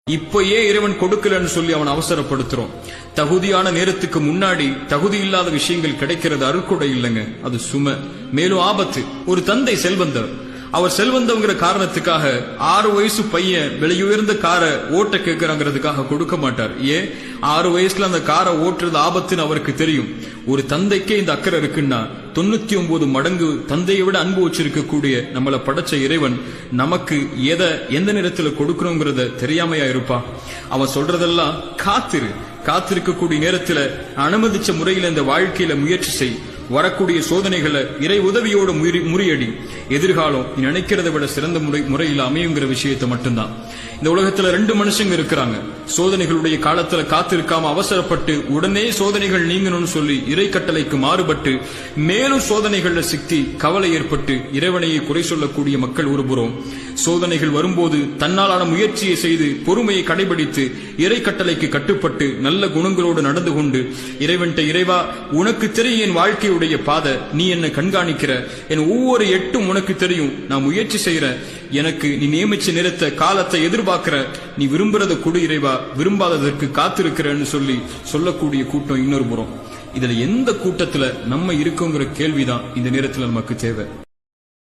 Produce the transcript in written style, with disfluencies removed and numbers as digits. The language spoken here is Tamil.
இப்ப ஏன் இறைவன் கொடுக்கலன்னு சொல்லி அவன் அவசரப்படுத்துறோம். தகுதியான நேரத்துக்கு முன்னாடி தகுதி இல்லாத விஷயங்கள் கிடைக்கிறது அருள்கொடை இல்லைங்க, அது சுமை, மேலும் ஆபத்து. ஒரு தந்தை செல்வந்தர், அவர் செல்வந்தங்கிற காரணத்துக்காக 6 வயசு பையன் விலையுயர்ந்த காரை ஓட்ட கேட்கிறாங்கிறதுக்காக கொடுக்க மாட்டார். ஏன்? 6 வயசுல அந்த காரை ஓட்டுறது ஆபத்துன்னு அவருக்கு தெரியும். ஒரு தந்தைக்கே இந்த அக்கறை இருக்குன்னா 99 மடங்கு தந்தையை விட அன்பு வச்சிருக்கக்கூடிய நம்மளை படைச்ச இறைவன் நமக்கு எந்த நேரத்துல கொடுக்கணுங்கிறத தெரியாமையா இருப்பா? அவன் சொல்றதெல்லாம் காத்திருக்கக்கூடிய நேரத்துல அனுமதிச்ச முறையில இந்த வாழ்க்கையில முயற்சி செய், வரக்கூடிய சோதனைகளை இறை உதவியோட முறியடி, எதிர்காலம் நீ நினைக்கிறத விட சிறந்த முறையில் அமையுங்கிற விஷயத்தை மட்டும்தான். இந்த உலகத்துல 2 மனுஷங்க இருக்கிறாங்க. சோதனைகளுடைய காலத்துல காத்திருக்காம அவசரப்பட்டு உடனே சோதனைகள் நீங்கணும்னு சொல்லி இறை கட்டளைக்கு மாறுபட்டு மேலும் சோதனைகள்ல சிக்கி கவலை ஏற்பட்டு இறைவனையை குறை சொல்லக்கூடிய மக்கள் ஒருபுறம், சோதனைகள் வரும்போது தன்னாலான முயற்சியை செய்து பொறுமையை கடைபிடித்து இறை கட்டளைக்கு கட்டுப்பட்டு நல்ல குணங்களோடு நடந்து கொண்டு இறைவன்ட்ட, இறைவா உனக்கு தெரியும் என் வாழ்க்கையுடைய பாதை, நீ என்னை கண்காணிக்கிற, என் ஒவ்வொரு எட்டும் உனக்கு தெரியும், நான் முயற்சி செய்யற, எனக்கு நீ நியமிச்ச நேரத்தை காலத்தை எதிர்பார்க்கிற, நீ விரும்புறத கொடு இறைவா, விரும்பாததற்கு காத்திருக்கிறன்னு சொல்லக்கூடிய கூட்டம் இன்னொரு புறம். இதுல எந்த கூட்டத்துல நம்ம இருக்கோங்கிற கேள்விதான் இந்த நேரத்துல நமக்கு தேவை.